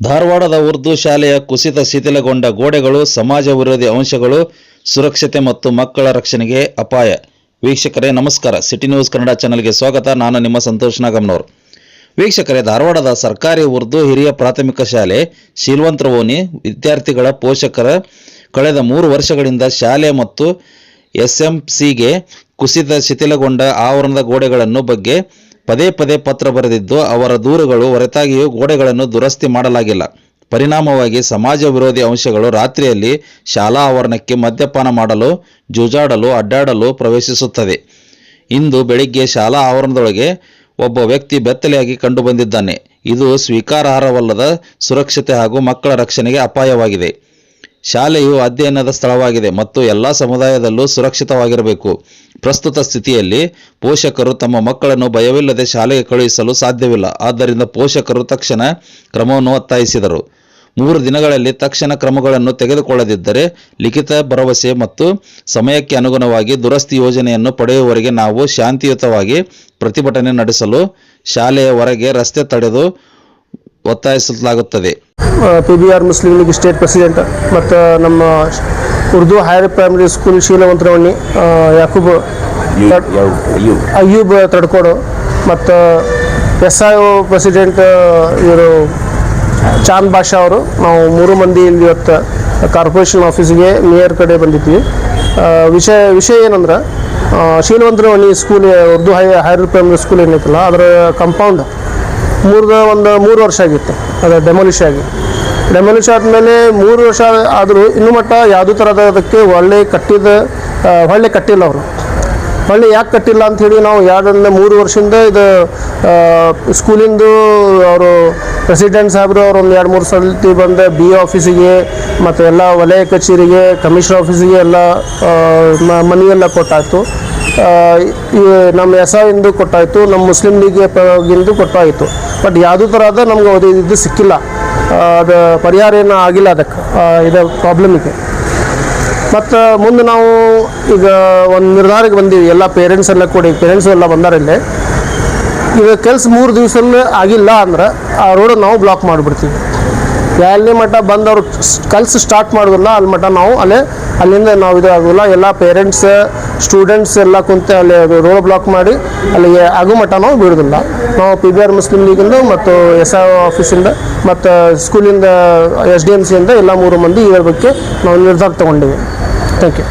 ಧಾರವಾಡದ ಉರ್ದು ಶಾಲೆಯ ಕುಸಿತ ಶಿಥಿಲಗೊಂಡ ಗೋಡೆಗಳು, ಸಮಾಜ ವಿರೋಧಿ ಅಂಶಗಳು, ಸುರಕ್ಷತೆ ಮತ್ತು ಮಕ್ಕಳ ರಕ್ಷಣೆಗೆ ಅಪಾಯ. ವೀಕ್ಷಕರೇ ನಮಸ್ಕಾರ. ಸಿಟಿ ನ್ಯೂಸ್ ಕನ್ನಡ ಚಾನೆಲ್ಗೆ ಸ್ವಾಗತ. ನಾನು ನಿಮ್ಮ ಸಂತೋಷ್ ನಾಗಮ್ನವ್ರು. ವೀಕ್ಷಕರೇ, ಧಾರವಾಡದ ಸರ್ಕಾರಿ ಉರ್ದು ಹಿರಿಯ ಪ್ರಾಥಮಿಕ ಶಾಲೆ ಶೀಲ್ವಂತರ ಓಣಿ ವಿದ್ಯಾರ್ಥಿಗಳ ಪೋಷಕರ ಕಳೆದ 3 ವರ್ಷಗಳಿಂದ ಶಾಲೆ ಮತ್ತು SMCಗೆ ಕುಸಿತ ಶಿಥಿಲಗೊಂಡ ಆವರಣದ ಗೋಡೆಗಳನ್ನು ಬಗ್ಗೆ ಪದೇ ಪದೇ ಪತ್ರ ಬರೆದಿದ್ದು, ಅವರ ದೂರುಗಳು ಹೊರತಾಗಿಯೂ ಗೋಡೆಗಳನ್ನು ದುರಸ್ತಿ ಮಾಡಲಾಗಿಲ್ಲ. ಪರಿಣಾಮವಾಗಿ ಸಮಾಜ ವಿರೋಧಿ ಅಂಶಗಳು ರಾತ್ರಿಯಲ್ಲಿ ಶಾಲಾ ಆವರಣಕ್ಕೆ ಮದ್ಯಪಾನ ಮಾಡಲು, ಜೂಜಾಡಲು, ಅಡ್ಡಾಡಲು ಪ್ರವೇಶಿಸುತ್ತದೆ. ಇಂದು ಬೆಳಿಗ್ಗೆ ಶಾಲಾ ಆವರಣದೊಳಗೆ ಒಬ್ಬ ವ್ಯಕ್ತಿ ಬೆತ್ತಲೆಯಾಗಿ ಕಂಡುಬಂದಿದ್ದಾನೆ. ಇದು ಸ್ವೀಕಾರಾರ್ಹವಲ್ಲದ, ಸುರಕ್ಷತೆ ಹಾಗೂ ಮಕ್ಕಳ ರಕ್ಷಣೆಗೆ ಅಪಾಯವಾಗಿದೆ. ಶಾಲೆಯು ಅಧ್ಯಯನದ ಸ್ಥಳವಾಗಿದೆ ಮತ್ತು ಎಲ್ಲ ಸಮುದಾಯದಲ್ಲೂ ಸುರಕ್ಷಿತವಾಗಿರಬೇಕು. ಪ್ರಸ್ತುತ ಸ್ಥಿತಿಯಲ್ಲಿ ಪೋಷಕರು ತಮ್ಮ ಮಕ್ಕಳನ್ನು ಭಯವಿಲ್ಲದೆ ಶಾಲೆಗೆ ಕಳುಹಿಸಲು ಸಾಧ್ಯವಿಲ್ಲ. ಆದ್ದರಿಂದ ಪೋಷಕರು ತಕ್ಷಣ ಕ್ರಮವನ್ನು ಒತ್ತಾಯಿಸಿದರು. 3 ದಿನಗಳಲ್ಲಿ ತಕ್ಷಣ ಕ್ರಮಗಳನ್ನು ತೆಗೆದುಕೊಳ್ಳದಿದ್ದರೆ ಲಿಖಿತ ಭರವಸೆ ಮತ್ತು ಸಮಯಕ್ಕೆ ಅನುಗುಣವಾಗಿ ದುರಸ್ತಿ ಯೋಜನೆಯನ್ನು ಪಡೆಯುವವರೆಗೆ ನಾವು ಶಾಂತಿಯುತವಾಗಿ ಪ್ರತಿಭಟನೆ ನಡೆಸಲು ಶಾಲೆಯ ಹೊರಗೆ ರಸ್ತೆ ತಡೆದು ಒತ್ತಾಯಿಸಲಾಗುತ್ತದೆ. PBR Muslim league state president ಮತ್ತು ನಮ್ಮ ಉರ್ದು ಹೈಯರ್ ಪ್ರೈಮರಿ ಸ್ಕೂಲ್ ಶೀಲವಂತರ ಓಣಿ ಯಾಕೂಬ್ ಅಯ್ಯೂಬ್ ತಡ್ಕೋಡು ಮತ್ತು SIO ಪ್ರೆಸಿಡೆಂಟ್ ಇವರು ಚಾಂದ್ ಬಾಷಾ ಅವರು, ನಾವು 3 ಮಂದಿ ಇಲ್ಲಿ ಇವತ್ತು ಕಾರ್ಪೊರೇಷನ್ ಆಫೀಸಿಗೆ ಮೇಯರ್ ಕಡೆ ಬಂದಿದ್ವಿ. ವಿಷಯ ಏನಂದ್ರೆ, ಶೀಲವಂತರ ಓಣಿ school Urdu higher primary school ಏನೈತಲ್ಲ, ಅದರ ಕಂಪೌಂಡ್ 3 ವರ್ಷ ಆಗಿತ್ತು. ಅದು ಡೆಮೊಲಿಷ್ ಆದಮೇಲೆ 3 ವರ್ಷ ಆದರೂ ಇನ್ನೂ ಮಟ್ಟ ಯಾವುದೇ ಥರದ ಅದಕ್ಕೆ ಹೊಳ್ಳೆ ಕಟ್ಟಿಲ್ಲ ಅವರು. ಹೊಳ್ಳೆ ಯಾಕೆ ಕಟ್ಟಿಲ್ಲ ಅಂಥೇಳಿ ನಾವು 3 ವರ್ಷದಿಂದ ಇದು ಸ್ಕೂಲಿಂದು ಅವರು ಪ್ರೆಸಿಡೆಂಟ್ ಸಾಹೇಬರು ಅವರು ಒಂದು 2-3 ಸಲ ಬಂದು BA ಆಫೀಸಿಗೆ ಮತ್ತು ಎಲ್ಲ ವಲಯ ಕಚೇರಿಗೆ, ಕಮಿಷನರ್ ಆಫೀಸಿಗೆ ಎಲ್ಲ ಮನೆಯೆಲ್ಲ ಕೊಟ್ಟಾಯಿತು. ನಮ್ಮ SIO ಕೊಟ್ಟಾಯಿತು, ನಮ್ಮ ಮುಸ್ಲಿಂ ಲೀಗಿಂದು ಕೊಟ್ಟಾಯಿತು. ಬಟ್ ಯಾವುದೇ ಥರದ ನಮ್ಗೆ ಇದು ಸಿಕ್ಕಿಲ್ಲ. ಅದು ಪರಿಹಾರ ಏನೂ ಆಗಿಲ್ಲ ಅದಕ್ಕೆ, ಇದು ಪ್ರಾಬ್ಲಮಿಗೆ. ಮತ್ತು ಮುಂದೆ ನಾವು ಈಗ ಒಂದು ನಿರ್ಧಾರಕ್ಕೆ ಬಂದೀವಿ. ಎಲ್ಲ ಪೇರೆಂಟ್ಸ್ ಎಲ್ಲ ಕೂಡಿ, ಪೇರೆಂಟ್ಸು ಎಲ್ಲ ಬಂದಾರಿಲ್ಲೇ. ಈಗ ಕೆಲಸ 3 ದಿವಸದಲ್ಲಿ ಆಗಿಲ್ಲ ಅಂದ್ರೆ ಆ ರೋಡ್ ನಾವು ಬ್ಲಾಕ್ ಮಾಡಿಬಿಡ್ತೀವಿ. ಎಲ್ಲಿ ಮಟ್ಟ ಬಂದು ಅವ್ರು ಕೆಲಸ ಸ್ಟಾರ್ಟ್ ಮಾಡೋದಿಲ್ಲ ಅಲ್ಲಿ ಮಟ್ಟ ನಾವು ಅಲ್ಲಿಂದ ನಾವು ಇದು ಆಗೋಲ್ಲ. ಎಲ್ಲ ಪೇರೆಂಟ್ಸ್, ಸ್ಟೂಡೆಂಟ್ಸ್ ಎಲ್ಲ ಕುಂತು ಅಲ್ಲಿ ರೋಡ್ ಬ್ಲಾಕ್ ಮಾಡಿ ಅಲ್ಲಿಗೆ ಆಗೋ ಮಟ್ಟ ನಾವು ಬಿಡೋದಿಲ್ಲ. ನಾವು PBR ಮುಸ್ಲಿಂ ಲೀಗಿಂದ ಮತ್ತು SIO ಆಫೀಸಿಂದ ಮತ್ತು ಸ್ಕೂಲಿಂದ SDMC ಇಂದ ಎಲ್ಲ 3 ಮಂದಿ ಇದರ ಬಗ್ಗೆ ನಾವು ನಿರ್ಧಾರ ತೊಗೊಂಡಿವಿ. Thank you.